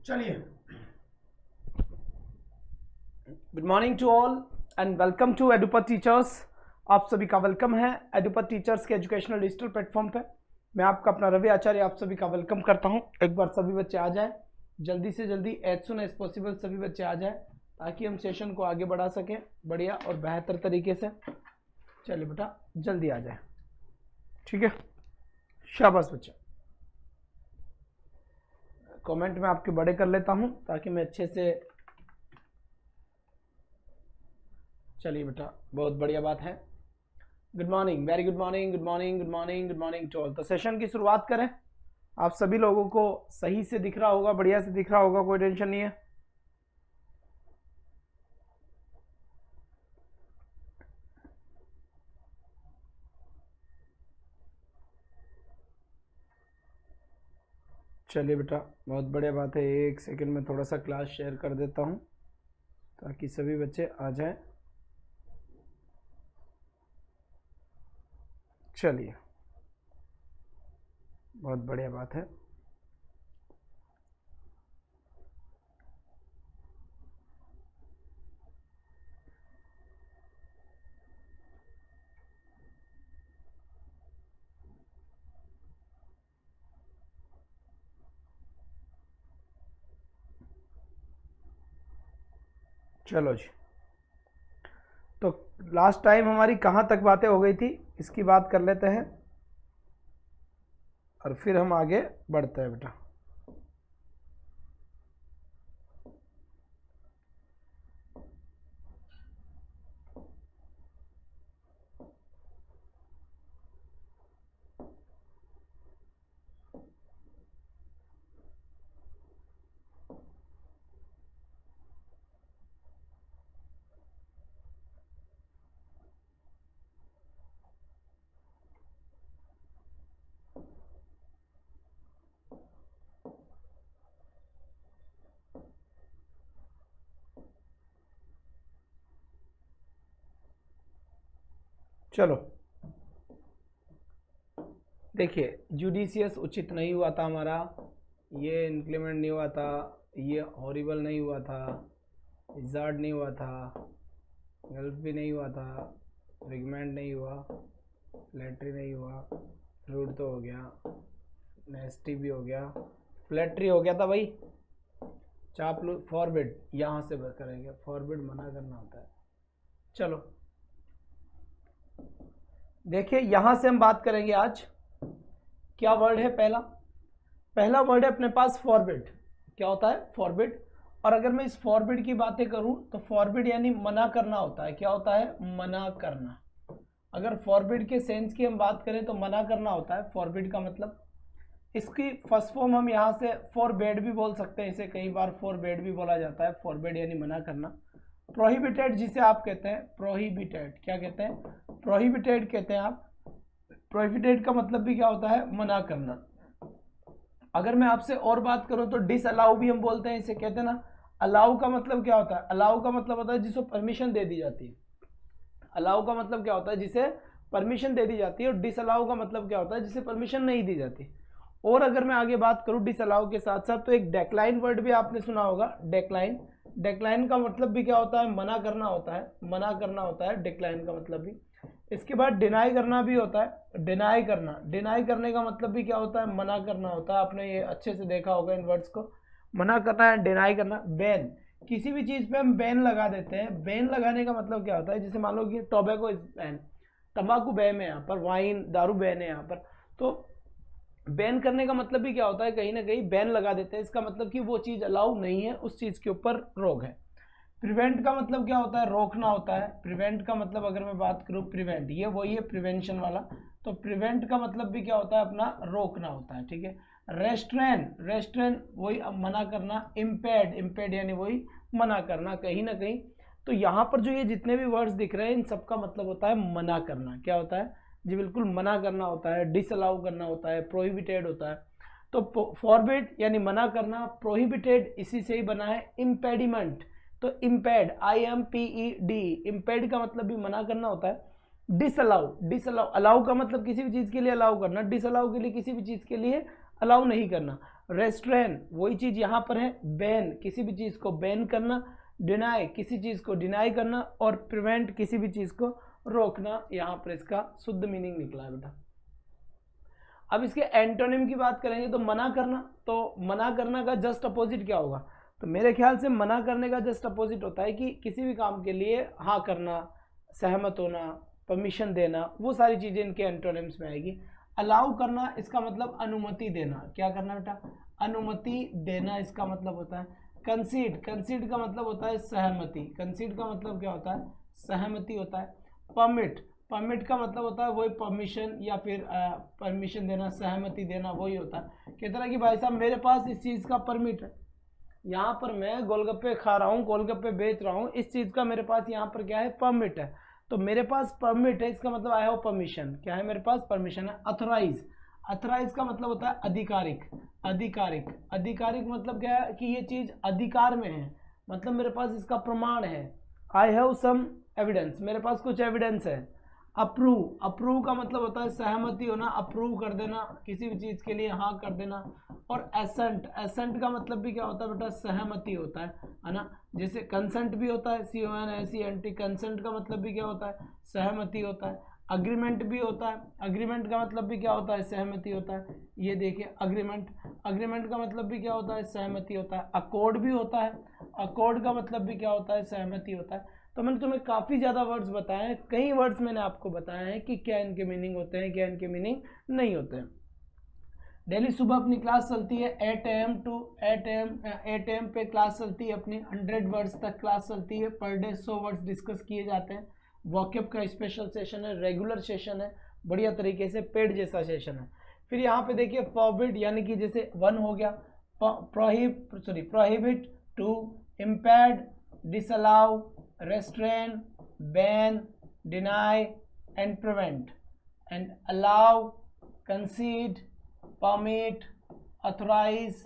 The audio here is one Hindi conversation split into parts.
चलिए, good morning to all and welcome to Edupath teachers. आप सभी का वेलकम है एडुपथ टीचर्स के एजुकेशनल डिजिटल प्लेटफॉर्म पे। मैं आपका अपना रवि आचार्य आप सभी का वेलकम करता हूं। एक बार सभी बच्चे आ जाएं, जल्दी से जल्दी एज सुन एज पॉसिबल सभी बच्चे आ जाएं ताकि हम सेशन को आगे बढ़ा सकें बढ़िया और बेहतर तरीके से। चलिए बेटा जल्दी आ जाए, ठीक है। शाबाश बच्चा, कमेंट में आपके बड़े कर लेता हूं ताकि मैं अच्छे से। चलिए बेटा, बहुत बढ़िया बात है। Good morning, very good morning, good morning, good morning, good morning to all. तो सेशन की शुरुआत करें। आप सभी लोगों को सही से दिख रहा होगा, बढ़िया से दिख रहा होगा, कोई टेंशन नहीं है। चलिए बेटा, बहुत बढ़िया बात है। एक सेकंड में थोड़ा सा क्लास शेयर कर देता हूं ताकि सभी बच्चे आ जाएं। चलिए, बहुत बढ़िया बात है। चलो जी, तो लास्ट टाइम हमारी कहाँ तक बातें हो गई थी इसकी बात कर लेते हैं और फिर हम आगे बढ़ते हैं बेटा। चलो देखिए, जुडिशियस उचित नहीं हुआ था हमारा, ये इंक्रीमेंट नहीं हुआ था, ये हॉरिबल नहीं हुआ था, इजार्ड नहीं हुआ था, गल्फ भी नहीं हुआ था, रिगमेंट नहीं हुआ, फ्लैटरी नहीं हुआ, फ्रूट तो हो गया, नेस्टी भी हो गया, फ्लैटरी हो गया था भाई। चापलू फॉरबिड यहाँ से करेंगे, फॉरबिड मना करना होता है। चलो देखिए, यहां से हम बात करेंगे आज। क्या वर्ड है पहला वर्ड है अपने पास फॉरबिड। क्या होता है? फॉरबिड। और अगर मैं इस फॉरबिड की बातें करूं तो फॉरबिड यानी मना करना होता है। क्या होता है? मना करना। अगर फॉरबिड के सेंस की हम बात करें तो मना करना होता है फॉरबिड का मतलब। इसकी फर्स्ट फॉर्म हम यहाँ से फॉरबेड भी बोल सकते हैं, इसे कई बार फॉरबेड भी बोला जाता है। फॉरबेड यानी मना करना। प्रोहिबिटेड जिसे आप कहते हैं, प्रोहिबिटेड क्या कहते हैं? प्रोहिबिटेड कहते हैं आप। प्रोहिबिटेड का मतलब भी क्या होता है? मना करना। अगर मैं आपसे और बात करूं तो डिसअलाउ भी हम बोलते हैं, इसे कहते हैं ना। अलाउ का मतलब क्या होता है? अलाउ का मतलब होता है जिसको परमिशन दे दी जाती है। अलाउ का मतलब क्या होता है? जिसे परमिशन दे दी जाती है। और डिसअलाउ का मतलब क्या होता है? जिसे परमिशन नहीं दी जाती। और अगर मैं आगे बात करूं डिसअलाउ के साथ साथ तो एक डेक्लाइन वर्ड भी आपने सुना होगा, डेक्लाइन। डेक्लाइन का मतलब भी क्या होता है? मना करना होता है। मना करना होता है डेक्लाइन का मतलब भी। इसके बाद डिनाई करना भी होता है। डिनाई करना, डिनाई करने का मतलब भी क्या होता है? मना करना होता है। आपने ये अच्छे से देखा होगा इन वर्ड्स को। मना करना है, डिनाई करना। बैन, किसी भी चीज पे हम बैन लगा देते हैं। बैन लगाने का मतलब क्या होता है? जैसे मान लो कि टोबैको इज बैन, तंबाकू बैन है यहाँ पर, वाइन दारू बैन है यहाँ पर। तो बैन करने का मतलब भी क्या होता है? कहीं ना कहीं बैन लगा देते हैं, इसका मतलब कि वो चीज अलाउ नहीं है, उस चीज के ऊपर रोक है। प्रिवेंट का मतलब क्या होता है? रोकना होता है। प्रिवेंट का मतलब अगर मैं बात करूं, प्रिवेंट ये वही है प्रिवेंशन वाला। तो प्रिवेंट का मतलब भी क्या होता है? अपना रोकना होता है, ठीक है। रेस्ट्रेन, रेस्ट्रेन वही मना करना। इम्पेड, इम्पेड यानी वही मना करना कहीं ना कहीं। तो यहाँ पर जो ये जितने भी वर्ड्स दिख रहे हैं इन सबका मतलब होता है मना करना। क्या होता है जी? बिल्कुल मना करना होता है, डिसअलाउ करना होता है, प्रोहिबिटेड होता है। तो फॉरबिड यानी मना करना, प्रोहिबिटेड इसी से ही बना है। इम्पेडिमेंट, तो इम्पेड, IMPED, इम्पेड का मतलब भी मना करना होता है। डिसअलाउ, डिसअलाउ, अलाउ का मतलब किसी भी चीज के लिए अलाउ करना, डिसअलाउ के लिए किसी भी चीज के लिए अलाउ नहीं करना। रेस्ट्रेन वही चीज यहाँ पर है, बैन किसी भी चीज को बैन करना, डिनाई किसी चीज को डिनाई करना, और प्रिवेंट किसी भी चीज को रोकना। यहाँ पर इसका शुद्ध मीनिंग निकला है बेटा। अब इसके एंटोनिम की बात करेंगे तो मना करना, तो मना करना का जस्ट अपोजिट क्या होगा? तो मेरे ख्याल से मना करने का जस्ट अपोजिट होता है कि किसी भी काम के लिए हाँ करना, सहमत होना, परमिशन देना, वो सारी चीजें इनके एंटोनिम्स में आएगी। अलाउ करना इसका मतलब अनुमति देना, क्या करना बेटा? अनुमति देना इसका मतलब होता है। कंसीड, कंसीड का मतलब होता है सहमति, कंसीड का मतलब क्या होता है? सहमति होता है। परमिट, परमिट का मतलब होता है वही परमिशन या फिर परमिशन देना, सहमति देना, वही होता है। कहता है कि भाई साहब मेरे पास इस चीज़ का परमिट है, यहाँ पर मैं गोलगप्पे खा रहा हूँ, गोलगप्पे बेच रहा हूँ, इस चीज़ का मेरे पास यहाँ पर क्या है? परमिट है। तो मेरे पास परमिट है, इसका मतलब आई हैव परमिशन, क्या है? मेरे पास परमिशन है। अथोराइज, अथोराइज का मतलब होता है अधिकारिक, अधिकारिक, अधिकारिक मतलब क्या है? कि ये चीज़ अधिकार में है, मतलब मेरे पास इसका प्रमाण है। आई हैव सम एविडेंस, मेरे पास कुछ एविडेंस है। अप्रूव, अप्रूव का मतलब होता है सहमति होना, अप्रूव कर देना, किसी भी चीज़ के लिए हाँ कर देना। और एसेंट, एसेंट का मतलब भी क्या होता है बेटा? सहमति होता है ना। जैसे कंसेंट भी होता है, CONSENT, कंसेंट का मतलब भी क्या होता है? सहमति होता है। अग्रीमेंट भी होता है, अग्रीमेंट का मतलब भी क्या होता है? सहमति होता है। ये देखिए अग्रीमेंट, अग्रीमेंट का मतलब भी क्या होता है? सहमति होता है। अकॉर्ड भी होता है, अकॉर्ड का मतलब भी क्या होता है? सहमति होता है। तो मैंने तुम्हें काफ़ी ज़्यादा वर्ड्स बताए हैं, कई वर्ड्स मैंने आपको बताए हैं कि क्या इनके मीनिंग होते हैं, क्या इनके मीनिंग नहीं होते हैं। डेली सुबह अपनी क्लास चलती है 8 AM टू 8 AM पे क्लास चलती है अपनी, 100 वर्ड्स तक क्लास चलती है पर डे, 100 वर्ड्स डिस्कस किए जाते हैं। वॉकअप का स्पेशल सेशन है, रेगुलर सेशन है, बढ़िया तरीके से पेड जैसा सेशन है। फिर यहाँ पे देखिए फॉरबिड, यानी कि जैसे 1 हो गया, prohibit, 2 impede, disallow, restrain, ban, deny and prevent, and allow, concede, permit, authorize,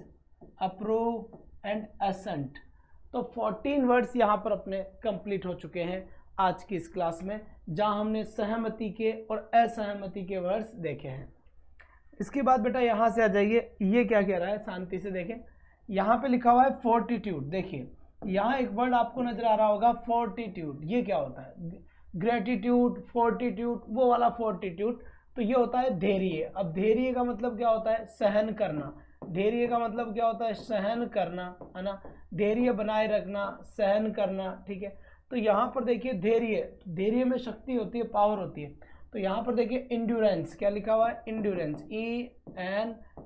approve and assent। तो 14 वर्ड्स यहाँ पर अपने कंप्लीट हो चुके हैं आज की इस क्लास में, जहाँ हमने सहमति के और असहमति के वर्ड्स देखे हैं। इसके बाद बेटा यहाँ से आ जाइए, ये क्या कह रहा है, शांति से देखें। यहाँ पे लिखा हुआ है फोर्टिट्यूड, देखिए यहाँ एक वर्ड आपको नजर आ रहा होगा फोर्टिट्यूड, ये क्या होता है? ग्रेटिट्यूड, फोर्टिट्यूड, वो वाला फोर्टिट्यूड, तो ये होता है धैर्य। अब धैर्य का मतलब क्या होता है? सहन करना। धैर्य का मतलब क्या होता है? सहन करना, है ना। धैर्य बनाए रखना, सहन करना, ठीक है। तो यहाँ पर देखिए धैर्य, धैर्य में शक्ति होती है, पावर होती है। तो यहाँ पर देखिए इंड्योरेंस, क्या लिखा हुआ है? Endurance,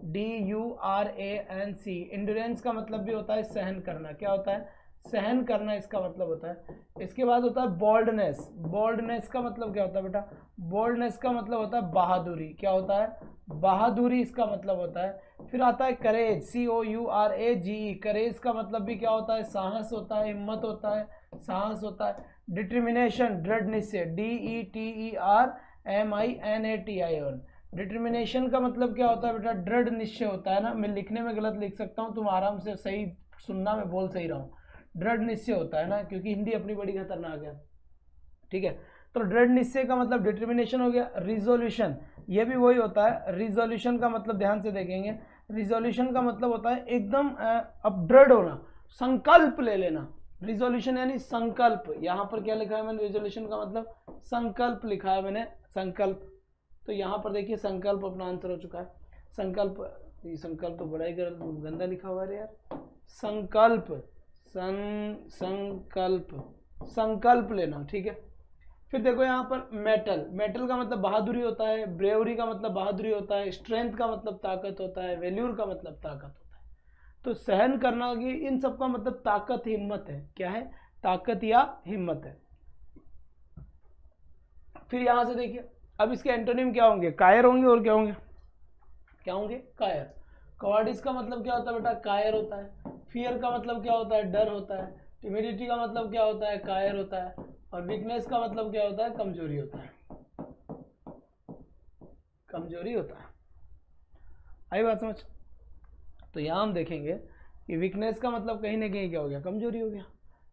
ENDURANC। इंड्योरेंस का मतलब भी होता है सहन करना, क्या होता है? सहन करना इसका मतलब होता है। इसके बाद होता है बोल्डनेस, बोल्डनेस का मतलब क्या होता है बेटा? बोल्डनेस का मतलब होता है बहादुरी, क्या होता है? बहादुरी इसका मतलब होता है। फिर आता है करेज, COURAGE, करेज का मतलब भी क्या होता है? साहस होता है, हिम्मत होता है, साहस होता है। डिटर्मिनेशन, दृढ़ निश्चय, DETERMINATION। डिटर्मिनेशन का मतलब क्या होता है बेटा? दृढ़ निश्चय होता है ना। मैं लिखने में गलत लिख सकता हूँ, तुम आराम से सही सुनना, मैं बोल सही रहा हूँ। दृढ़ निश्चय होता है ना, क्योंकि हिंदी अपनी बड़ी खतरनाक है, ठीक है। तो दृढ़ निश्चय का मतलब डिटर्मिनेशन हो गया। रिजोल्यूशन, ये भी वही होता है। रिजोल्यूशन का मतलब ध्यान से देखेंगे, रिजोल्यूशन का मतलब होता है एकदम अब दृढ़ होना, संकल्प ले लेना। रिजोल्यूशन यानी संकल्प। यहाँ पर क्या लिखा है मैंने? रिजोल्यूशन का मतलब संकल्प लिखा है मैंने, संकल्प। तो यहाँ पर देखिए संकल्प अपना आंसर हो चुका है। संकल्प, ये संकल्प तो बड़ा ही गंदा लिखा हुआ है यार। संकल्प, संकल्प, संकल्प लेना, ठीक है। फिर देखो यहाँ पर मेटल, मेटल का मतलब बहादुरी होता है। ब्रेवरी का मतलब बहादुरी होता है। स्ट्रेंथ का मतलब ताकत होता है। वेल्यूर का मतलब ताकत होता है। तो सहन करना की इन सब का मतलब ताकत, हिम्मत है। क्या है? ताकत या हिम्मत है। फिर यहां से देखिए, अब इसके एंटोनिम क्या होंगे? कायर होंगे, और क्या होंगे? क्या होंगे? कायर। कॉवर्डिस का मतलब क्या होता है बेटा? कायर होता है। फियर का मतलब क्या होता है? डर होता है। टिमिडिटी का मतलब क्या होता है? कायर होता है। और वीकनेस का मतलब क्या होता है? कमजोरी होता है, कमजोरी होता है। आई बात समझ? तो यहाँ हम देखेंगे कि वीकनेस का मतलब कहीं ना कहीं क्या हो गया? कमजोरी हो गया।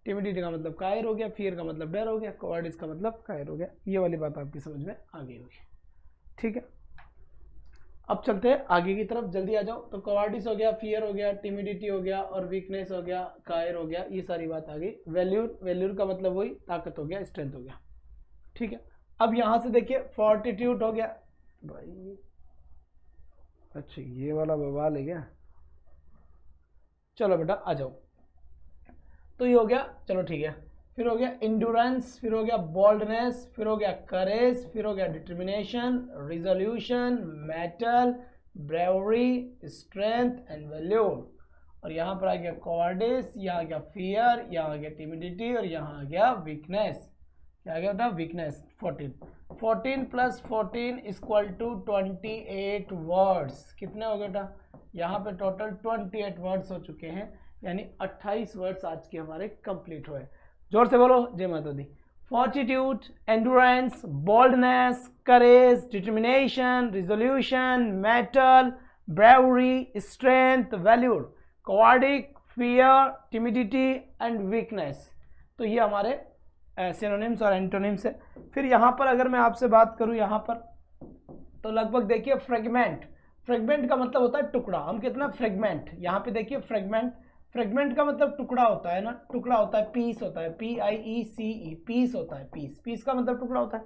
टिमिडिटी का मतलब कायर हो गया। फियर का मतलब डर हो गया। कॉवर्डिस का मतलब कायर हो गया। ये वाली बात आपकी समझ में आ गई होगी, ठीक है। अब चलते हैं आगे की तरफ, जल्दी आ जाओ। तो कवार्डिस हो गया, फियर हो गया, टिमिडिटी हो गया और वीकनेस हो गया, कायर हो गया, ये सारी बात आ गई। वैल्यूर, वैल्यूर का मतलब वही ताकत हो गया, स्ट्रेंथ हो गया, ठीक है। अब यहां से देखिए फोर्टिट्यूड हो गया भाई, अच्छा ये वाला बवाल है क्या, चलो बेटा आ जाओ। तो ये हो गया, चलो ठीक है। फिर हो गया इंड्योरेंस, फिर हो गया बोल्डनेस, फिर हो गया करेज, फिर हो गया determination, resolution, mettle, bravery, strength and valour. और यहाँ पर आ गया कॉवर्डिस, यहाँ आ गया फियर, यहाँ आ गया टिमिडिटी और यहाँ आ गया वीकनेस। क्या आ गया बेटा, weakness. 14 plus 14 equal to 28 words. कितने हो गए बेटा, यहाँ पे टोटल 28 वर्ड्स हो चुके हैं, यानी 28 वर्ड्स आज के हमारे कंप्लीट हुए। जोर से बोलो जय माता दी। Fortitude, endurance, boldness, courage, determination, resolution, mettle, bravery, strength, valour, cowardice, fear, timidity and weakness. तो ये हमारे सिनोनिम्स और एंटोनिम्स है। फिर यहाँ पर अगर मैं आपसे बात करूँ यहाँ पर, तो लगभग देखिए फ्रेगमेंट, फ्रेगमेंट का मतलब होता है टुकड़ा। हम कितना फ्रेगमेंट, यहाँ पे देखिए फ्रेगमेंट, फ्रेगमेंट का मतलब टुकड़ा होता है ना, टुकड़ा होता है, पीस होता है, PIECE, पीस होता है, पीस, पीस का मतलब टुकड़ा होता है,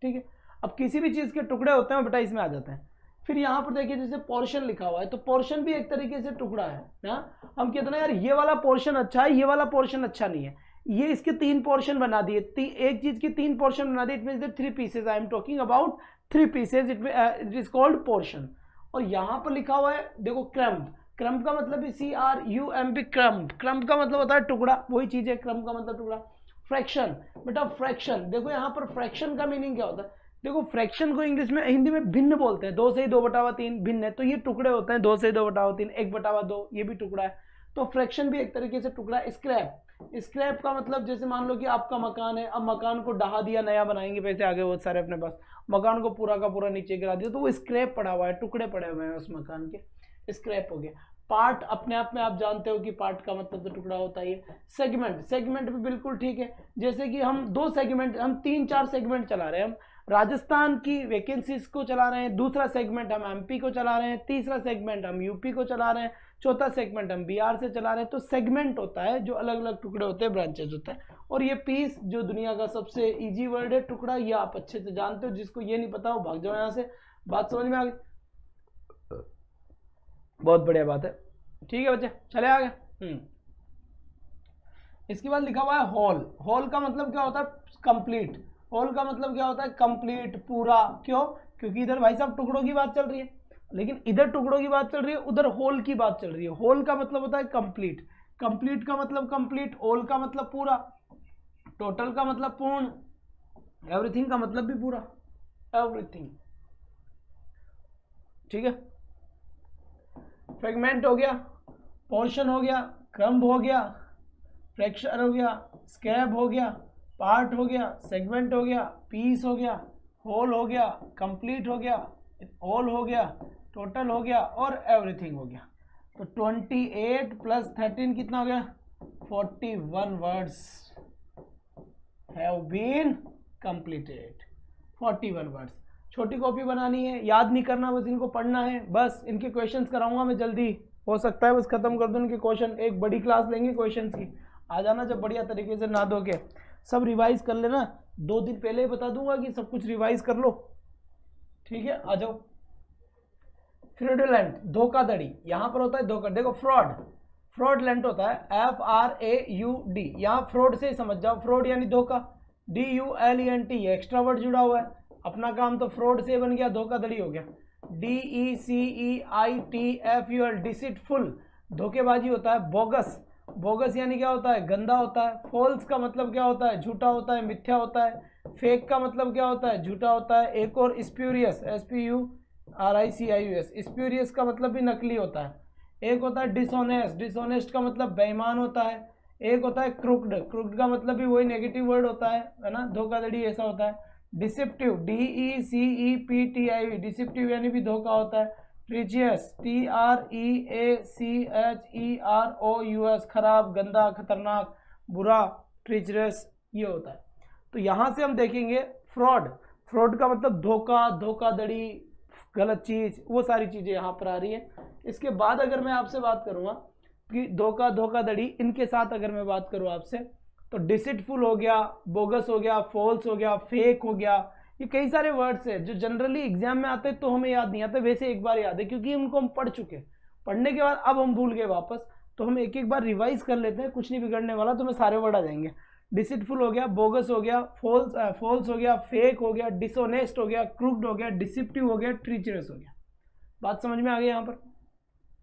ठीक है। अब किसी भी चीज के टुकड़े होते हैं बेटा, इसमें आ जाते हैं। फिर यहाँ पर देखिए जैसे पोर्शन लिखा हुआ है, तो पोर्शन भी एक तरीके से टुकड़ा है ना। हम कितना यार ये वाला पोर्शन अच्छा है, ये वाला पोर्शन अच्छा नहीं है, ये इसके 3 पोर्शन बना दिए, एक चीज की 3 पोर्शन बना दिए, it means 3 pieces. I am talking about 3 pieces, it is called portion. और यहाँ पर लिखा हुआ है देखो क्रम्ब, क्रम्ब का मतलब भी CRUMB, क्रम्ब, क्रम्ब का मतलब होता है टुकड़ा, वही चीज है, क्रम्ब का मतलब टुकड़ा। फ्रैक्शन बेटा, फ्रैक्शन देखो यहाँ पर फ्रैक्शन का मीनिंग क्या होता है, देखो फ्रैक्शन को इंग्लिश में, हिंदी में भिन्न बोलते हैं, 2 से 2/3 भिन्न है, तो ये टुकड़े होते हैं 2 से 2/3, 1/2, ये भी टुकड़ा है। तो फ्रैक्शन भी एक तरीके से टुकड़ा। स्क्रैप, स्क्रैप का मतलब जैसे मान लो कि आपका मकान है, अब मकान को ढहा दिया, नया बनाएंगे, पैसे आ गए बहुत सारे अपने पास, मकान को पूरा का पूरा नीचे गिरा दिया, तो वो स्क्रैप पड़ा हुआ है, टुकड़े पड़े हुए हैं उस मकान के, स्क्रैप हो गया। पार्ट अपने आप में आप जानते हो कि पार्ट का मतलब तो टुकड़ा होता है। सेगमेंट, सेगमेंट भी बिल्कुल ठीक है, जैसे कि हम 2 सेगमेंट, हम 3-4 सेगमेंट चला रहे हैं, हम राजस्थान की वैकेंसीज को चला रहे हैं, दूसरा सेगमेंट हम MP को चला रहे हैं, तीसरा सेगमेंट हम UP को चला रहे हैं, चौथा सेगमेंट हम बिहार से चला रहे हैं। तो सेगमेंट होता है जो अलग अलग टुकड़े होते हैं, ब्रांचेज होता है। और ये पीस जो दुनिया का सबसे इजी वर्ड है, टुकड़ा, ये आप अच्छे से जानते हो, जिसको ये नहीं पता हो भाग जाओ यहाँ से। बात समझ में आ गई, बहुत बढ़िया बात है, ठीक है बच्चे, चले आगे। इसके बाद लिखा हुआ है होल, होल का मतलब क्या होता है, कंप्लीट, होल का मतलब क्या होता है, कंप्लीट, पूरा। क्यों, क्योंकि इधर भाई साहब टुकड़ों की बात चल रही है, लेकिन इधर टुकड़ों की बात चल रही है, उधर होल की बात चल रही है। होल का मतलब होता है कंप्लीट, कंप्लीट का मतलब कंप्लीट, होल का मतलब पूरा, टोटल का मतलब पूर्ण, एवरीथिंग का मतलब भी पूरा, एवरीथिंग, ठीक है। फ्रेगमेंट हो गया, पोर्शन हो गया, क्रम्ब हो गया, फ्रैक्शन हो गया, स्क्रैप हो गया, पार्ट हो गया, सेगमेंट हो गया, पीस हो गया, होल हो गया, कंप्लीट हो गया, ऑल हो गया, टोटल हो गया और एवरीथिंग हो गया। तो 28 + 13 कितना हो गया, 41 words have been completed. 41 words. छोटी कॉपी बनानी है, याद नहीं करना, बस इनको पढ़ना है, बस इनके क्वेश्चंस कराऊंगा मैं जल्दी, हो सकता है बस खत्म कर दूं इनके क्वेश्चन, एक बड़ी क्लास लेंगे क्वेश्चंस की। आ जाना जब बढ़िया तरीके से नहा धो के, सब रिवाइज कर लेना, 2 दिन पहले ही बता दूंगा कि सब कुछ रिवाइज कर लो, ठीक है। आ जाओ। फ्रॉडुलेंट, धोखाधड़ी, यहां पर होता है धोखा, देखो फ्रॉड, फ्रॉडलेंट होता है FRAUD, यहाँ फ्रॉड से ही समझ जाओ, फ्रॉड यानी धोखा, DULENT, ये एक्स्ट्रा वर्ड जुड़ा हुआ है, अपना काम तो फ्रॉड से बन गया, धोखाधड़ी हो गया। DECEITFUL, डिसीटफुल, धोखेबाजी होता है। बोगस, बोगस यानी क्या होता है, गंदा होता है। फॉल्स का मतलब क्या होता है, झूठा होता है, मिथ्या होता है। फेक का मतलब क्या होता है, झूठा होता है। एक और स्प्यूरियस, SPURICIUS, स्प्यूरियस का मतलब भी नकली होता है। एक होता है डिसऑनेस्ट, डिसऑनेस्ट का मतलब बेईमान होता है। एक होता है क्रुक्ड, क्रुक्ड का मतलब भी वही नेगेटिव वर्ड होता है ना, धोखाधड़ी ऐसा होता है। डिसेप्टिव, DECEPTIV, डिसेप्टिव यानी भी धोखा होता है। ट्रीचियस, TREACHEROUS, खराब, गंदा, खतरनाक, बुरा, ट्रीचरस, ये होता है। तो यहां से हम देखेंगे फ्रॉड, फ्रॉड का मतलब धोखा, धोखाधड़ी, गलत चीज, वो सारी चीजें यहाँ पर आ रही है। इसके बाद अगर मैं आपसे बात करूंगा कि धोखा, धोखाधड़ी, इनके साथ अगर मैं बात करूं आपसे तो डिसिटफुल हो गया, बोगस हो गया, फॉल्स हो गया, फेक हो गया, ये कई सारे वर्ड्स है जो जनरली एग्जाम में आते तो हमें याद नहीं आते, वैसे एक बार याद है क्योंकि उनको हम पढ़ चुके, पढ़ने के बाद अब हम भूल गए वापस, तो हम एक एक बार रिवाइज कर लेते हैं, कुछ नहीं बिगड़ने वाला, तो मैं सारे वर्ड आ जाएंगे। डिसिटफुल हो गया, बोगस हो गया, फॉल्स हो गया, फेक हो गया, डिसऑनेस्ट हो गया, क्रूक्ड हो गया, डिसिप्टिव हो गया, ट्रीचरस हो गया। बात समझ में आ गई यहाँ पर।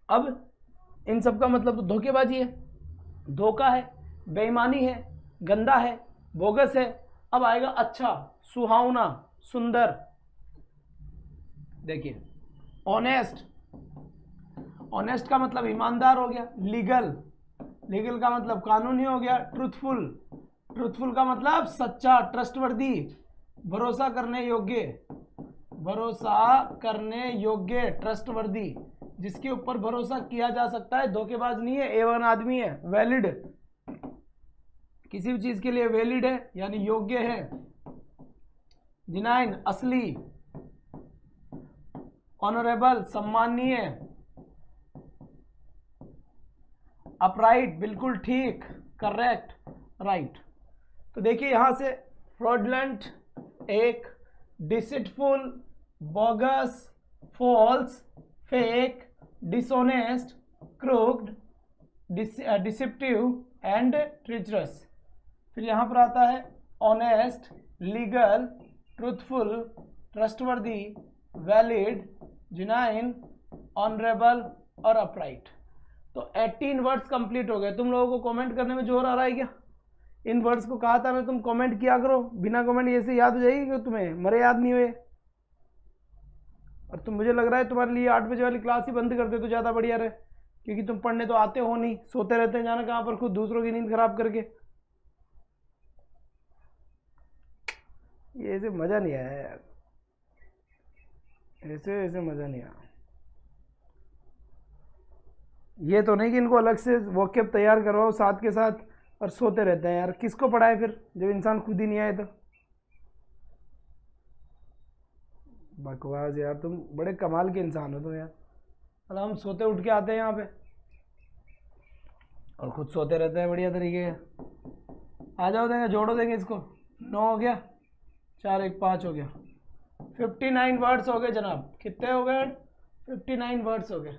अब इन सब का मतलब तो धोखेबाजी है, धोखा है, बेईमानी है, गंदा है, बोगस है। अब आएगा अच्छा, सुहावना, सुंदर। देखिए ऑनेस्ट, ऑनेस्ट का मतलब ईमानदार हो गया। लीगल, लीगल का मतलब कानूनी हो गया। ट्रूथफुल, ट्रूथफुल का मतलब सच्चा, ट्रस्टवर्दी, भरोसा करने योग्य, भरोसा करने योग्य, ट्रस्टवर्दी, जिसके ऊपर भरोसा किया जा सकता है, धोखेबाज नहीं है, A1 आदमी है। वैलिड, किसी भी चीज के लिए वैलिड है यानी योग्य है। जेन्युइन, असली। ऑनरेबल, सम्माननीय। अपराइट, बिल्कुल ठीक, करेक्ट, राइट। तो देखिए यहां से फ्रॉडलेंट एक, deceitful, bogus, false, fake, dishonest, crooked, deceptive and treacherous. फिर यहां पर आता है honest, legal, truthful, trustworthy, valid, genuine, honourable और अपराइट। तो 18 वर्ड्स कंप्लीट हो गए। तुम लोगों को कमेंट करने में जोर आ रहा है क्या? इन वर्ड्स को कहा था मैं तुम कमेंट किया करो, बिना कमेंट ऐसे याद हो जाएगी कि तुम्हें मरे याद नहीं हुए। और तुम, मुझे लग रहा है तुम्हारे लिए 8 बजे वाली क्लास ही बंद कर दे तो ज़्यादा बढ़िया रहे, क्योंकि तुम पढ़ने तो आते हो नहीं, सोते रहते हैं जाना कहाँ पर, खुद दूसरों की नींद खराब करके। ये ऐसे मज़ा नहीं आया यार, ऐसे ऐसे मज़ा नहीं आया। ये तो नहीं कि इनको अलग से वोकैब तैयार करवाओ साथ के साथ और सोते रहते हैं यार, किसको पढ़ाए फिर जब इंसान खुद ही नहीं आए तो। बकवास यार, तुम बड़े कमाल के इंसान हो तुम यार। मतलब हम सोते उठ के आते हैं यहाँ पे और खुद सोते रहते हैं बढ़िया तरीके के। आ जाओ, देंगे, जोड़ो देंगे इसको। 9 हो गया, 4 1 5 हो गया, 59 वर्ड्स हो गए जनाब। कितने हो गए? 59 वर्ड्स हो गए।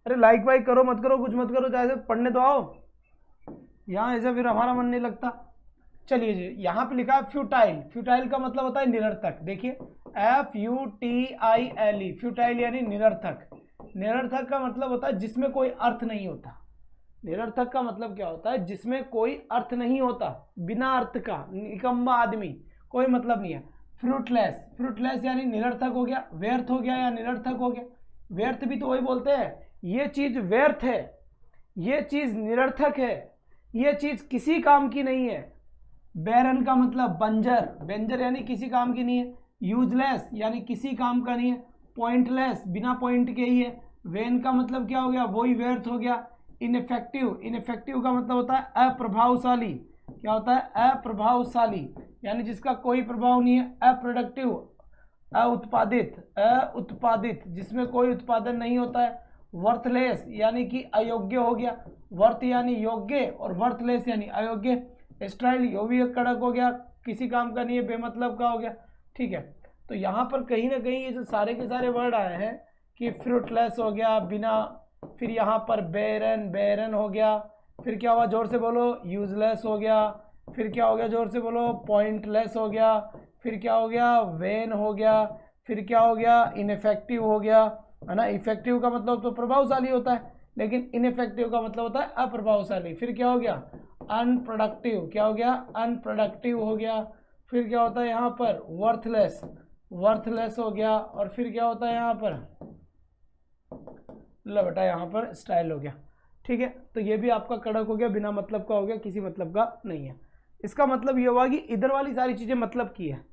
अरे लाइक वाइक करो, मत करो, कुछ मत करो, चाहे पढ़ने तो आओ। यहाँ ऐसे फिर हमारा मन नहीं लगता। चलिए जी, यहाँ पे लिखा है फ्यूटाइल। फ्यूटाइल का मतलब होता है निरर्थक। देखिए FUTILE, फ्यूटाइल यानी निरर्थक। निरर्थक का मतलब होता है जिसमें कोई अर्थ नहीं होता। निरर्थक का मतलब क्या होता है? जिसमें कोई अर्थ नहीं होता, बिना अर्थ का, निकम्मा आदमी, कोई मतलब नहीं है। फ्रूटलेस, फ्रूटलेस यानी निरर्थक हो गया, व्यर्थ हो गया या निरर्थक हो गया। व्यर्थ भी तो वही बोलते हैं, ये चीज व्यर्थ है, ये चीज निरर्थक है, ये चीज किसी काम की नहीं है। बैरन का मतलब बंजर, बंजर यानी किसी काम की नहीं है। यूजलेस यानी किसी काम का नहीं है। पॉइंटलेस, बिना पॉइंट के ही है। वेन का मतलब क्या हो गया? वही व्यर्थ हो गया। इनफेक्टिव, इनफेक्टिव का मतलब होता है अप्रभावशाली। क्या होता है? अप्रभावशाली यानी जिसका कोई प्रभाव नहीं है। अप्रोडक्टिव, अउत्पादित, अउत्पादित जिसमें कोई उत्पादन नहीं होता है। वर्थलेस यानी कि अयोग्य हो गया। वर्थ यानी योग्य और वर्थलेस यानी अयोग्य। स्टाइल, यो भी एक कड़क हो गया, किसी काम का नहीं है, बेमतलब का हो गया। ठीक है, तो यहाँ पर कहीं ना कहीं ये जो सारे के सारे वर्ड आए हैं कि फ्रूटलेस हो गया, बिना, फिर यहाँ पर बैरन, बैरन हो गया, फिर क्या हुआ, जोर से बोलो, यूजलेस हो गया, फिर क्या हो गया, जोर से बोलो, पॉइंटलेस हो गया, फिर क्या हो गया, वेन हो गया, फिर क्या हो गया, इनफेक्टिव हो गया, है ना। इफेक्टिव का मतलब तो प्रभावशाली होता है, लेकिन इनफेक्टिव का मतलब होता है अप्रभावशाली। फिर क्या हो गया? अनप्रोडक्टिव, क्या हो गया? अनप्रोडक्टिव हो गया। फिर क्या होता है यहाँ पर? वर्थलेस, वर्थलेस हो गया। और फिर क्या होता है यहाँ पर? लो बेटा, यहाँ पर स्टाइल हो गया। ठीक है, तो ये भी आपका कड़क हो गया, बिना मतलब का हो गया, किसी मतलब का नहीं है। इसका मतलब ये हुआ कि इधर वाली सारी चीजें मतलब की है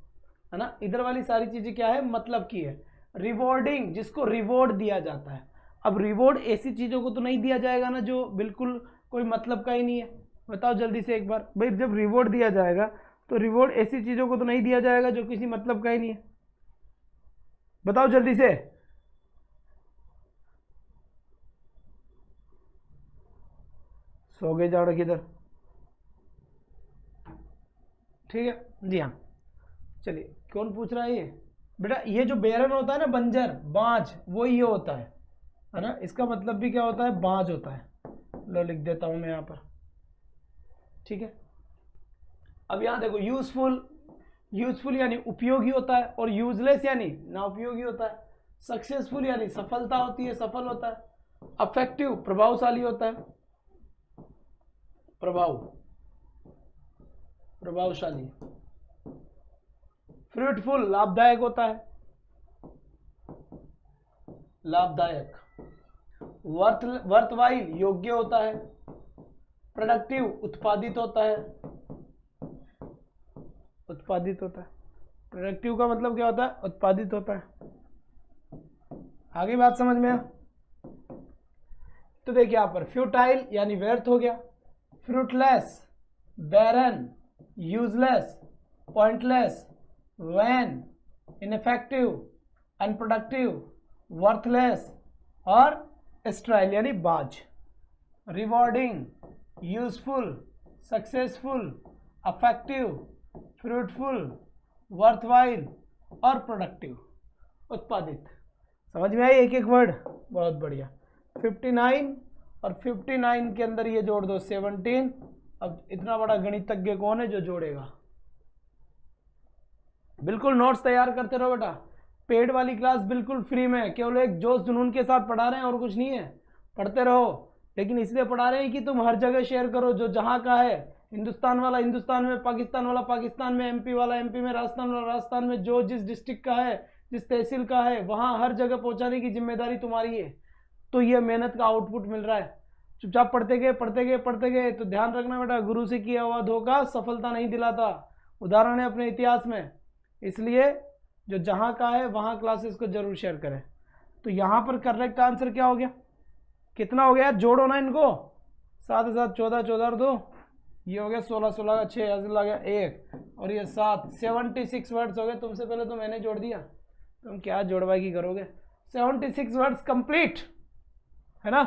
ना। इधर वाली सारी चीजें क्या है? मतलब की है। रिवॉर्डिंग, जिसको रिवॉर्ड दिया जाता है। अब रिवॉर्ड ऐसी चीजों को तो नहीं दिया जाएगा ना जो बिल्कुल कोई मतलब का ही नहीं है। बताओ जल्दी से एक बार भाई, जब रिवॉर्ड दिया जाएगा तो रिवॉर्ड ऐसी चीजों को तो नहीं दिया जाएगा जो किसी मतलब का ही नहीं है। बताओ जल्दी से। सो गए जाओ किधर। ठीक है जी हाँ। चलिए कौन पूछ रहा है ये बेटा? ये जो बेरन होता है ना, बंजर, बांझ, वो ये होता है ना। इसका मतलब भी क्या होता है? बांझ होता है। लो लिख देता हूं मैं यहां पर। ठीक है, अब यहां देखो, यूजफुल, यूजफुल यानी उपयोगी होता है, और यूजलेस यानी ना उपयोगी होता है। सक्सेसफुल यानी सफलता होती है, सफल होता है। अफेक्टिव प्रभावशाली होता है, प्रभावशाली। फ्रूटफुल लाभदायक होता है, लाभदायक। वर्थवाइल योग्य होता है। प्रोडक्टिव उत्पादित होता है, उत्पादित होता है। प्रोडक्टिव का मतलब क्या होता है? उत्पादित होता है। आगे बात समझ में आ? तो देखिए यहां पर फ्यूटाइल यानी व्यर्थ हो गया, fruitless, barren, useless, pointless, vain, ineffective, unproductive, worthless और स्ट्राइल यानी बाज। Rewarding, useful, successful, effective, fruitful, worthwhile और प्रोडक्टिव, उत्पादित। समझ में आई एक एक वर्ड? बहुत बढ़िया। 59 और 59 के अंदर ये जोड़ दो 17। अब इतना बड़ा गणितज्ञ कौन है जो जोड़ेगा? बिल्कुल नोट्स तैयार करते रहो बेटा। पेड वाली क्लास बिल्कुल फ्री में, केवल एक जोश जुनून के साथ पढ़ा रहे हैं और कुछ नहीं है। पढ़ते रहो, लेकिन इसलिए पढ़ा रहे हैं कि तुम हर जगह शेयर करो, जो जहां का है। हिंदुस्तान वाला हिंदुस्तान में, पाकिस्तान वाला पाकिस्तान में, एमपी वाला एमपी में, राजस्थान वाला राजस्थान में, जो जिस डिस्ट्रिक्ट का है, जिस तहसील का है, वहां हर जगह पहुंचाने की जिम्मेदारी तुम्हारी है। तो ये मेहनत का आउटपुट मिल रहा है। चुपचाप पढ़ते गए पढ़ते गए पढ़ते गए। तो ध्यान रखना बेटा, गुरु से किया हुआ धोखा सफलता नहीं दिलाता। उदाहरण है अपने इतिहास में। इसलिए जो जहां का है वहां क्लासेस को जरूर शेयर करें। तो यहां पर करेक्ट आंसर क्या हो गया? कितना हो गया? जोड़ो ना इनको। 7 7 14 14 और 2 ये हो गया 16 16 का 6 लग गया 1 और ये 7 76 वर्ड्स हो गए। तुमसे पहले तो मैंने जोड़ दिया, तुम क्या जोड़वाई करोगे? 76 वर्ड्स कंप्लीट है ना।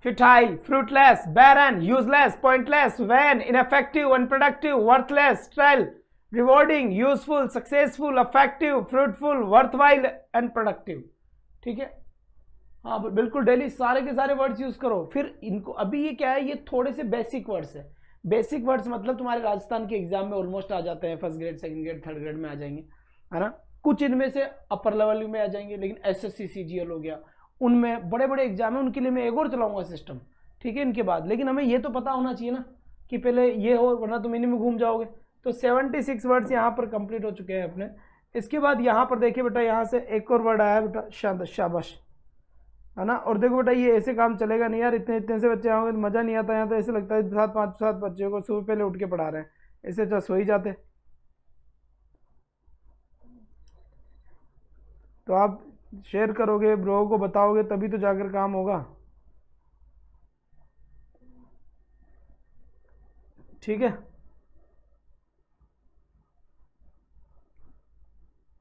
Futile, fruitless, barren, useless, pointless, vain, ineffective, unproductive, worthless, sterile, rewarding, useful, successful, effective, fruitful, worthwhile and productive. ठीक है, हाँ बिल्कुल डेली सारे के सारे वर्ड्स यूज करो। फिर इनको, अभी ये क्या है, ये थोड़े से बेसिक वर्ड्स है। बेसिक वर्ड्स मतलब तुम्हारे राजस्थान के एग्जाम में ऑलमोस्ट आ जाते हैं, first grade, second grade, third grade में आ जाएंगे, है ना। कुछ इनमें से अपर लेवल में आ जाएंगे, लेकिन एसएससी सीजीएल हो गया, उनमें बड़े बड़े एग्जाम है, उनके लिए मैं एक और चलाऊंगा सिस्टम। ठीक है, इनके बाद। लेकिन हमें ये तो पता होना चाहिए ना कि पहले ये हो, वरना तुम इन्हीं में घूम जाओगे। तो 76 वर्ड्स यहाँ पर कंप्लीट हो चुके हैं अपने। इसके बाद यहाँ पर देखिए बेटा, यहाँ से एक और वर्ड आया बेटा, शाबाश, है ना। और देखो बेटा, ये ऐसे काम चलेगा नहीं यार, इतने इतने से बच्चे आओगे तो मज़ा नहीं आता। यहाँ तो ऐसे लगता है 7 बच्चों को सुबह पहले उठ के पढ़ा रहे हैं, ऐसे अच्छा सो ही जाते। तो आप शेयर करोगे, ब्रो को बताओगे, तभी तो जाकर काम होगा। ठीक है,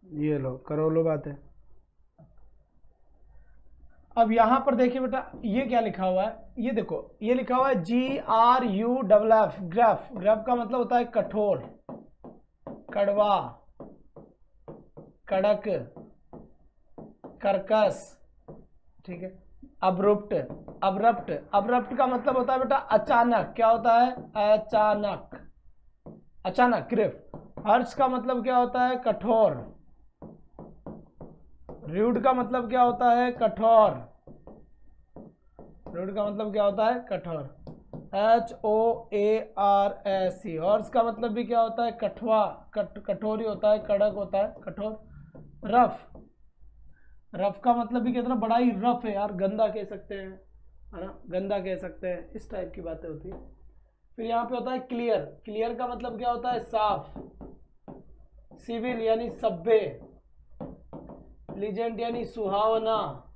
ये लो करो लो बातें। अब यहां पर देखिए बेटा, ये क्या लिखा हुआ है? ये देखो, ये लिखा हुआ है GRUFF, ग्राफ। ग्राफ का मतलब होता है कठोर, कड़वा, कड़क, कर्कश। ठीक है, अब्रुप्ट, अब्रप्ट। अब्रप्ट का मतलब होता है बेटा अचानक। क्या होता है? अचानक, अचानक, ग्रिफ। हर्ष का मतलब क्या होता है? कठोर। रूड का मतलब क्या होता है? कठोर। रूड का मतलब क्या होता है? कठोर। HOARS। हॉर्स का मतलब भी क्या होता है? कठवा, कठोरी होता है, कड़क होता है, कठोर। रफ, रफ का मतलब भी कितना बड़ा ही रफ है यार, गंदा कह सकते हैं, है ना, गंदा कह सकते हैं, इस टाइप की बातें होती है। फिर यहाँ पे होता है क्लियर। क्लियर का मतलब क्या होता है? साफ। सिविल यानी सभ्य। लीजेंड यानी सुहावना।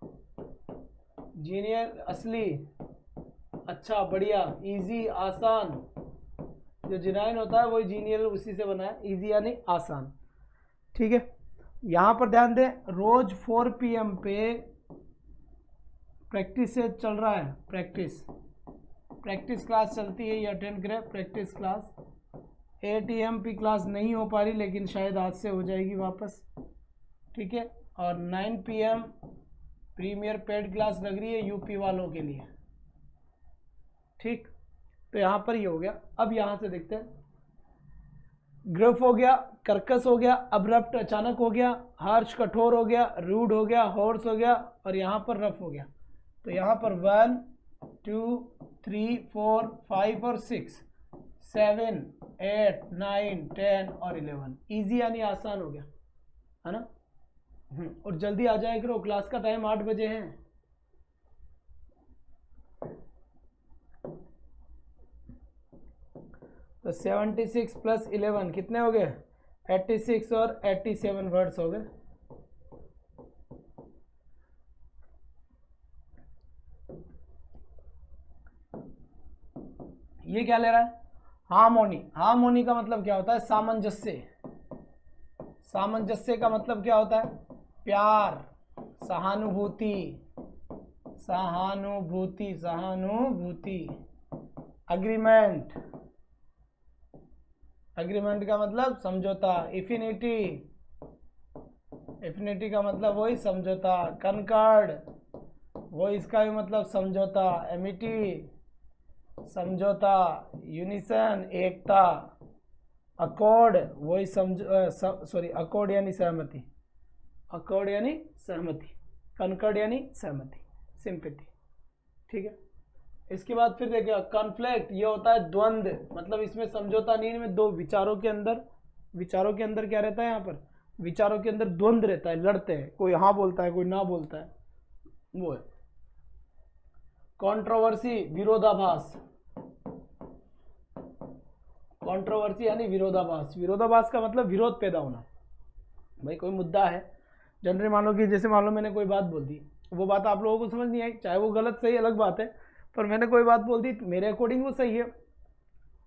जीनियर असली, अच्छा, बढ़िया। इजी आसान, जो जिनाइन होता है वही जीनियल उसी से बना है। इजी यानी आसान। ठीक है, यहाँ पर ध्यान दें, रोज 4 PM पे प्रैक्टिस से चल रहा है, प्रैक्टिस क्लास चलती है, ये अटेंड करें प्रैक्टिस क्लास। 8 AM की क्लास नहीं हो पा रही, लेकिन शायद आज से हो जाएगी वापस, ठीक है। और 9 PM प्रीमियर पेड क्लास लग रही है यूपी वालों के लिए, ठीक। तो यहाँ पर ये हो गया। अब यहाँ से देखते हैं, ग्रफ हो गया, कर्कश हो गया, अब्रप्ट अचानक हो गया, हार्श कठोर हो गया, रूड हो गया, हॉर्स हो गया, और यहाँ पर रफ हो गया। तो यहाँ पर 1 2 3 4 5 और 6 7 8 9 10 और 11, इजी यानी आसान हो गया, है ना। और जल्दी आ जाए करो, क्लास का टाइम 8 बजे है। तो 76 प्लस 11 कितने हो गए? 86 और 87 वर्ड्स हो गए। ये क्या ले रहा है? हार्मोनी। हार्मोनी का मतलब क्या होता है? सामंजस्य। सामंजस्य का मतलब क्या होता है? प्यार, सहानुभूति, सहानुभूति, सहानुभूति। अग्रीमेंट, अग्रीमेंट का मतलब समझौता। इफिनिटी, इफिनिटी का मतलब वही समझौता। कनकॉर्ड, वो इसका भी मतलब समझौता। एमिटी, समझौता। यूनिसन, एकता। अकॉर्ड, वही अकॉर्ड यानी सहमति, अकॉर्ड यानी सहमति। कनकॉर्ड यानी सहमति, सिंपैथी, ठीक है। इसके बाद फिर देखिए कॉन्फ्लिक्ट, ये होता है द्वंद्व, मतलब इसमें समझौता नहीं, में दो विचारों के अंदर क्या रहता है? यहाँ पर विचारों के अंदर द्वंद्व रहता है, लड़ते हैं, कोई हाँ बोलता है, कोई ना बोलता है, वो है। कंट्रोवर्सी, विरोधाभास। कंट्रोवर्सी यानी विरोधाभास। विरोधाभास का मतलब विरोध पैदा होना। भाई कोई मुद्दा है, जनरली मान लो कि जैसे मान लो मैंने कोई बात बोल दी, वो बात आप लोगों को समझ नहीं आई, चाहे वो गलत सही अलग बात है, पर मैंने कोई बात बोल दी, मेरे अकॉर्डिंग वो सही है,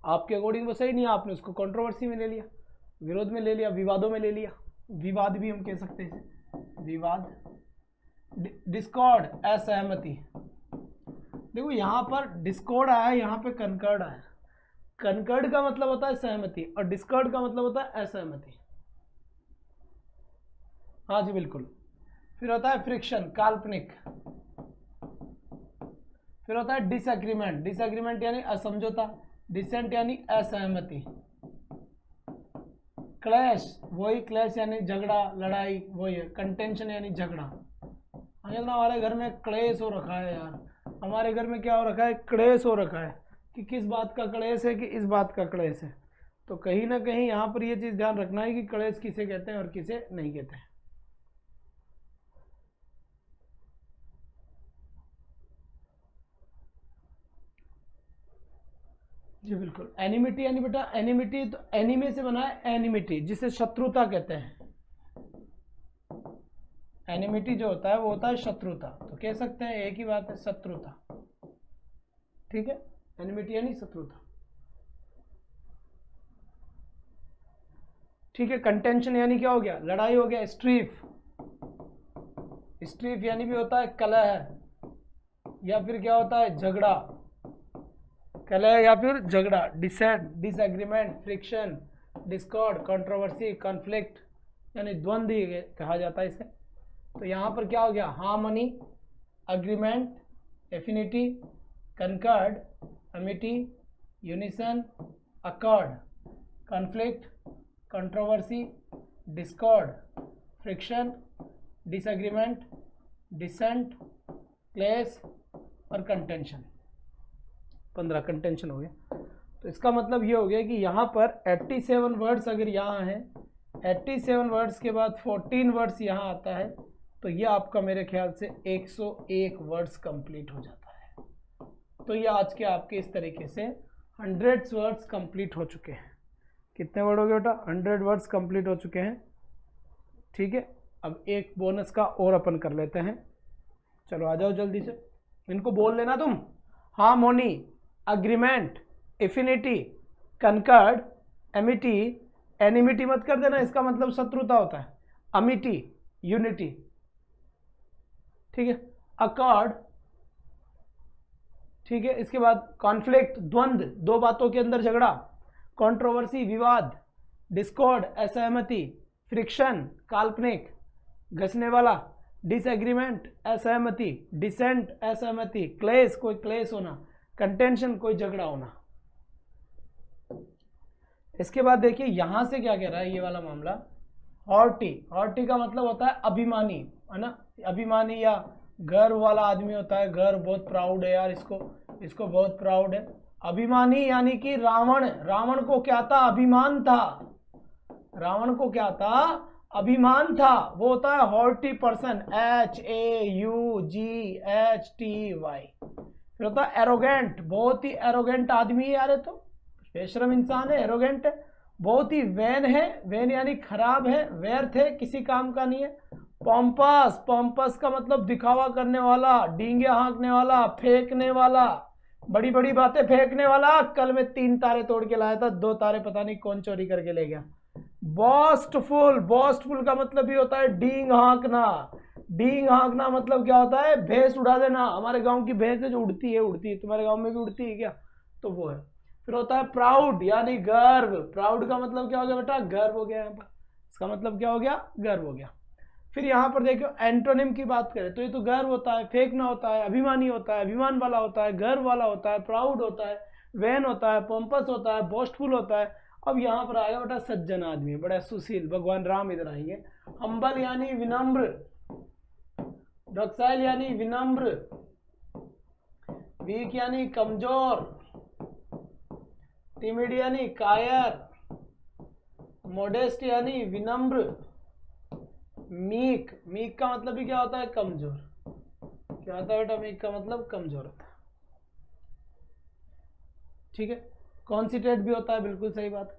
आपके अकॉर्डिंग वो सही नहीं है, आपने उसको कंट्रोवर्सी में ले लिया, विरोध में ले लिया, विवादों में ले लिया। विवाद भी हम कह सकते हैं, विवाद। डिस्कॉर्ड, असहमति। देखो यहाँ पर डिस्कॉर्ड आया, यहाँ पे कनकॉर्ड आया। कनकॉर्ड का मतलब होता है सहमति और डिस्कॉर्ड का मतलब होता है असहमति। हाँ जी बिल्कुल। फिर होता है फ्रिक्शन, काल्पनिक। फिर होता है डिसएग्रीमेंट। डिसएग्रीमेंट यानी असमझौता। डिसेंट यानी असहमति। क्लैश, वही क्लैश यानी झगड़ा, लड़ाई, वही है। कंटेंशन यानी झगड़ा। हमारे घर में क्लेश हो रखा है यार, हमारे घर में क्या हो रखा है? क्लेश हो रखा है, कि किस बात का क्लेश है, कि इस बात का क्लेश है। तो कहीं ना कहीं यहाँ पर ये चीज़ ध्यान रखना है कि क्लेश किसे कहते हैं और किसे नहीं कहते हैं। जी बिल्कुल। एनिमिटी यानी बेटा, एनिमिटी तो एनिमे से बना है, एनिमिटी जिसे शत्रुता कहते हैं। एनिमिटी जो होता है वो होता है शत्रुता, तो कह सकते हैं एक ही बात है, शत्रुता, ठीक है। एनिमिटी यानी शत्रुता, ठीक है। कंटेंशन यानी क्या हो गया? लड़ाई हो गया। स्ट्रीफ, स्ट्रीफ यानी भी होता है कलह, या फिर क्या होता है? झगड़ा, कलह या फिर झगड़ा। Dissent, disagreement, friction, discord, controversy, conflict यानी द्वंद्व कहा जाता है इसे। तो यहाँ पर क्या हो गया? Harmony, agreement, affinity, concord, amity, unison, accord, conflict, controversy, discord, friction, disagreement, dissent, क्लेश और कंटेंशन। 15 कंटेंशन हो गया। तो इसका मतलब ये हो गया कि यहाँ पर 87 वर्ड्स अगर यहाँ है, 87 वर्ड्स के बाद 14 वर्ड्स यहाँ आता है, तो ये आपका मेरे ख्याल से 101 वर्ड्स कंप्लीट हो जाता है। तो ये आज के आपके इस तरीके से 100 वर्ड्स कंप्लीट हो चुके हैं। कितने वर्ड हो गए बेटा? 100 वर्ड्स कंप्लीट हो चुके हैं, ठीक है। अब एक बोनस का और अपन कर लेते हैं। चलो आ जाओ जल्दी से, इनको बोल लेना तुम। Harmony, agreement, affinity, concord, amity. Enmity मत कर देना, इसका मतलब शत्रुता होता है। अमिटी यूनिटी, ठीक है, अकॉर्ड, ठीक है, इसके बाद कॉन्फ्लिक्ट द्वंद्व, दो बातों के अंदर झगड़ा, कंट्रोवर्सी विवाद, डिस्कॉर्ड असहमति, फ्रिक्शन काल्पनिक घसने वाला, डिसएग्रीमेंट असहमति, डिसेंट असहमति, क्लेश कोई क्लेश होना, कंटेंशन कोई झगड़ा होना। इसके बाद देखिए यहां से क्या कह रहा है ये वाला मामला, हॉर्टी, हॉर्टी का मतलब होता है अभिमानी, है ना, अभिमानी या गर्व वाला आदमी होता है, गर्व, बहुत प्राउड है यार, इसको बहुत प्राउड है। अभिमानी यानी कि रावण, रावण को क्या था, अभिमान था, रावण को क्या था, अभिमान था, वो होता है हॉर्टी पर्सन, HAUGHTY। फिर होता है एरोगेंट, बहुत ही एरोगेंट आदमी है यार, तो बेशरम इंसान है, एरोगेंट है। बहुत ही वैन है, वैन यानी खराब है, व्यर्थ है, किसी काम का नहीं है। पॉम्पस, पॉम्पस का मतलब दिखावा करने वाला, डींगे हाँकने वाला, फेंकने वाला, बड़ी बड़ी बातें फेंकने वाला। कल मैं 3 तारे तोड़ के लाया था, 2 तारे पता नहीं कौन चोरी करके ले गया। बॉस्टफुल, बॉस्टफुल का मतलब भी होता है डींग हाँकना, डींग हाँकना मतलब क्या होता है, भैंस उड़ा देना। हमारे गांव की भैंस है जो उड़ती है, उड़ती है, तुम्हारे गांव में भी उड़ती है क्या, तो वो है। फिर होता है प्राउड यानी गर्व, प्राउड का मतलब क्या हो गया बेटा, गर्व हो गया, यहाँ पर इसका मतलब क्या हो गया, गर्व हो गया। फिर यहाँ पर देखो एंटोनिम की बात करें तो ये तो गर्व होता है, फेंकना होता है, अभिमानी होता है, अभिमान वाला होता है, गर्व वाला होता है, प्राउड होता है, वैन होता है, पोम्पस होता है, बोस्टफुल होता है। अब यहाँ पर आएगा बेटा सज्जन आदमी, बड़ा सुशील, भगवान राम इधर आएंगे। हम्बल यानी विनम्र, डॉक्साइल यानी विनम्र, वीक यानी कमजोर, टिमिड यानी कायर, मोडेस्ट यानी विनम्र, मीक, मीक का मतलब भी क्या होता है, कमजोर। क्या होता है बेटा, मीक का मतलब कमजोर होता है, ठीक है। कॉन्सिट्रेट भी होता है, बिल्कुल सही बात है।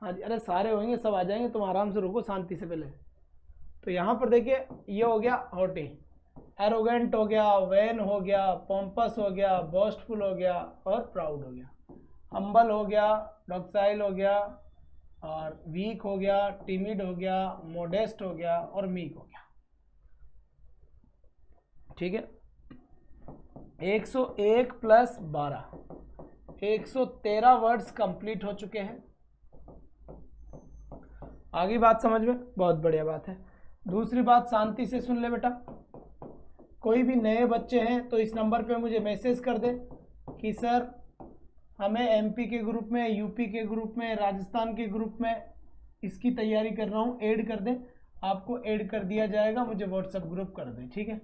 हाँ जी, अरे सारे होंगे, सब आ जाएंगे, तुम आराम से रुको शांति से पहले। तो यहाँ पर देखिए ये हो गया हॉटी, एरोगेंट हो गया, वैन हो गया, पॉम्पस हो गया, बोस्टफुल हो गया और प्राउड हो गया। हम्बल हो गया, डॉक्साइल हो गया और वीक हो गया, टिमिड हो गया, मोडेस्ट हो गया और मीक हो गया, ठीक है। 101 प्लस 12, 113 वर्ड्स कंप्लीट हो चुके हैं। आगे बात समझ में, बहुत बढ़िया बात है। दूसरी बात शांति से सुन ले बेटा, कोई भी नए बच्चे हैं तो इस नंबर पे मुझे मैसेज कर दे कि सर हमें एमपी के ग्रुप में, यूपी के ग्रुप में, राजस्थान के ग्रुप में इसकी तैयारी कर रहा हूँ, ऐड कर दें। आपको ऐड कर दिया जाएगा, मुझे व्हाट्सएप ग्रुप कर दें, ठीक है।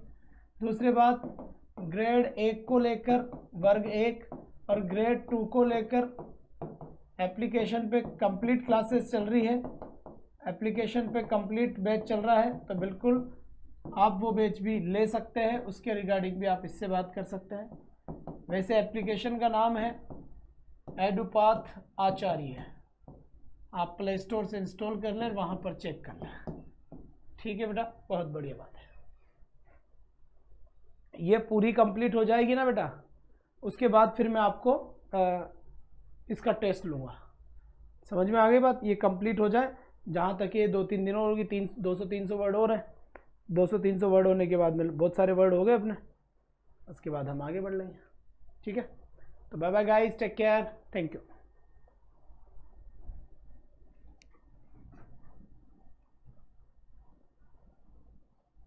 दूसरी बात, ग्रेड 1 को लेकर वर्ग 1 और ग्रेड 2 को लेकर एप्लीकेशन पे कंप्लीट क्लासेस चल रही है, एप्लीकेशन पे कंप्लीट बैच चल रहा है, तो बिल्कुल आप वो बैच भी ले सकते हैं, उसके रिगार्डिंग भी आप इससे बात कर सकते हैं। वैसे एप्लीकेशन का नाम है एडुपाथ आचार्य, आप प्ले स्टोर से इंस्टॉल कर लें, वहाँ पर चेक कर लें, ठीक है बेटा, बहुत बढ़िया बात है। ये पूरी कंप्लीट हो जाएगी ना बेटा, उसके बाद फिर मैं आपको इसका टेस्ट लूँगा। समझ में आ गई बात, ये कंप्लीट हो जाए, जहाँ तक ये 2-3 दिनों होगी, 200-300 वर्ड और है, 200-300 वर्ड होने के बाद में बहुत सारे वर्ड हो गए अपने, उसके बाद हम आगे बढ़ लेंगे, ठीक है। तो bye bye guys, take care, thank you.